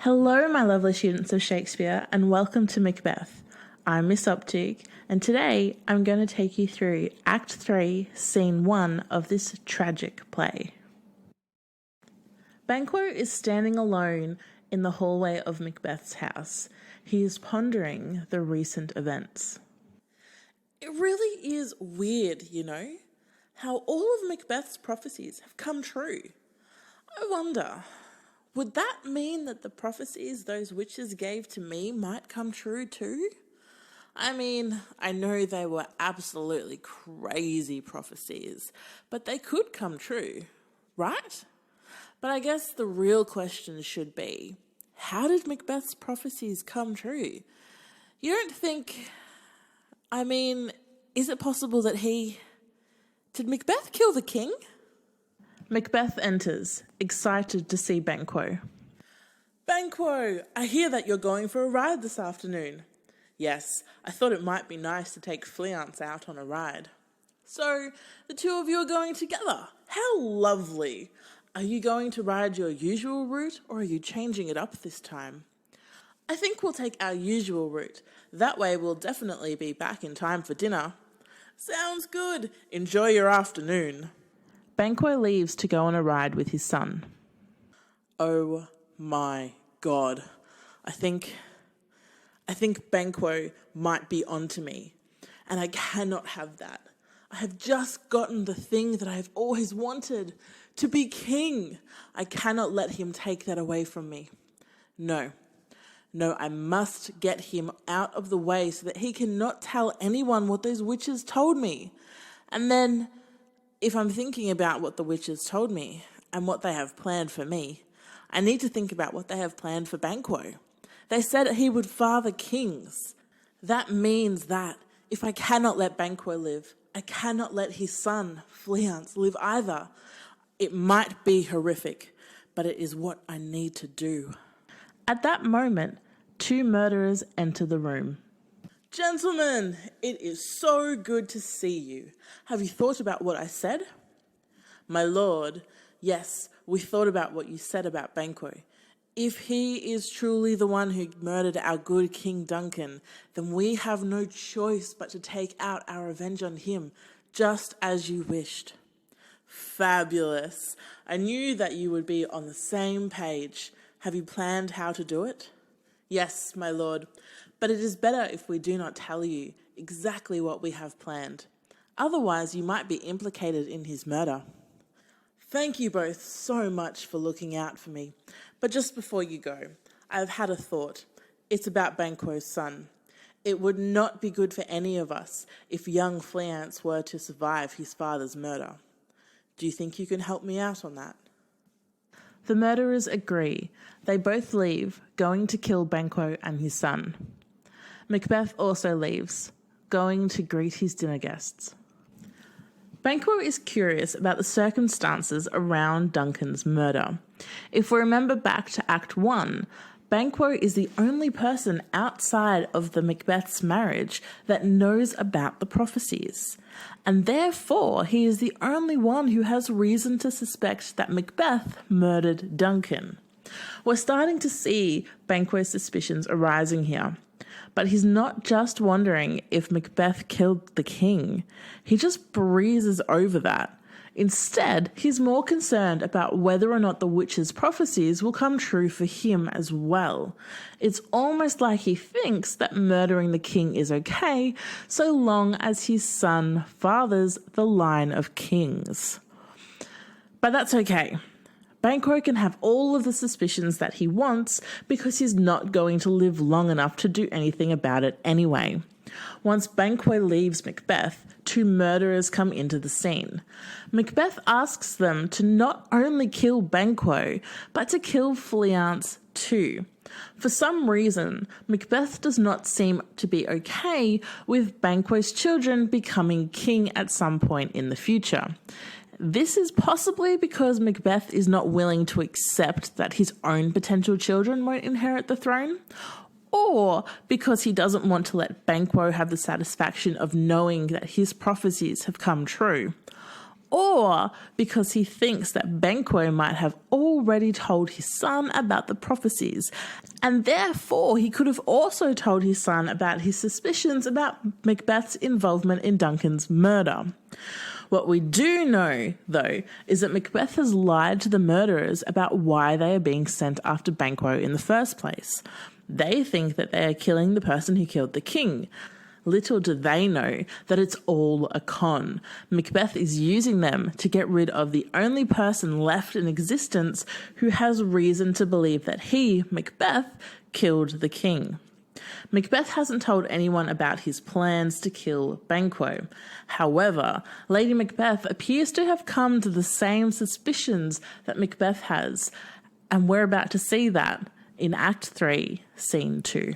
Hello, my lovely students of Shakespeare, and welcome to Macbeth. I'm Miss Optic, and today I'm going to take you through Act 3, Scene 1 of this tragic play. Banquo is standing alone in the hallway of Macbeth's house. He is pondering the recent events. It really is weird, how all of Macbeth's prophecies have come true. I wonder, would that mean that the prophecies those witches gave to me might come true too? I mean, I know they were absolutely crazy prophecies, but they could come true, right? But I guess the real question should be, how did Macbeth's prophecies come true? You don't think, is it possible that did Macbeth kill the king? Macbeth enters, excited to see Banquo. Banquo, I hear that you're going for a ride this afternoon. Yes, I thought it might be nice to take Fleance out on a ride. So, the two of you are going together. How lovely. Are you going to ride your usual route, or are you changing it up this time? I think we'll take our usual route. That way we'll definitely be back in time for dinner. Sounds good. Enjoy your afternoon. Banquo leaves to go on a ride with his son. Oh my God. I think Banquo might be onto me, and I cannot have that. I have just gotten the thing that I have always wanted, to be king. I cannot let him take that away from me. No, I must get him out of the way so that he cannot tell anyone what those witches told me. And then, if I'm thinking about what the witches told me and what they have planned for me, I need to think about what they have planned for Banquo. They said he would father kings. That means that if I cannot let Banquo live, I cannot let his son, Fleance, live either. It might be horrific, but it is what I need to do. At that moment, two murderers enter the room. Gentlemen, it is so good to see you. Have you thought about what I said? My lord, yes, we thought about what you said about Banquo. If he is truly the one who murdered our good King Duncan, then we have no choice but to take out our revenge on him, just as you wished. Fabulous. I knew that you would be on the same page. Have you planned how to do it? Yes, my lord, but it is better if we do not tell you exactly what we have planned. Otherwise, you might be implicated in his murder. Thank you both so much for looking out for me. But just before you go, I've had a thought. It's about Banquo's son. It would not be good for any of us if young Fleance were to survive his father's murder. Do you think you can help me out on that? The murderers agree. They both leave, going to kill Banquo and his son. Macbeth also leaves, going to greet his dinner guests. Banquo is curious about the circumstances around Duncan's murder. If we remember back to Act 1, Banquo is the only person outside of the Macbeth's marriage that knows about the prophecies, and therefore he is the only one who has reason to suspect that Macbeth murdered Duncan. We're starting to see Banquo's suspicions arising here, but he's not just wondering if Macbeth killed the king. He just breezes over that. Instead, he's more concerned about whether or not the witch's prophecies will come true for him as well. It's almost like he thinks that murdering the king is okay, so long as his son fathers the line of kings. But that's okay. Banquo can have all of the suspicions that he wants because he's not going to live long enough to do anything about it anyway. Once Banquo leaves Macbeth, two murderers come into the scene. Macbeth asks them to not only kill Banquo, but to kill Fleance too. For some reason, Macbeth does not seem to be okay with Banquo's children becoming king at some point in the future. This is possibly because Macbeth is not willing to accept that his own potential children won't inherit the throne, or because he doesn't want to let Banquo have the satisfaction of knowing that his prophecies have come true, or because he thinks that Banquo might have already told his son about the prophecies, and therefore he could have also told his son about his suspicions about Macbeth's involvement in Duncan's murder. What we do know, though, is that Macbeth has lied to the murderers about why they are being sent after Banquo in the first place. They think that they are killing the person who killed the king. Little do they know that it's all a con. Macbeth is using them to get rid of the only person left in existence who has reason to believe that he, Macbeth, killed the king. Macbeth hasn't told anyone about his plans to kill Banquo. However, Lady Macbeth appears to have come to the same suspicions that Macbeth has, and we're about to see that in Act 3, Scene 2.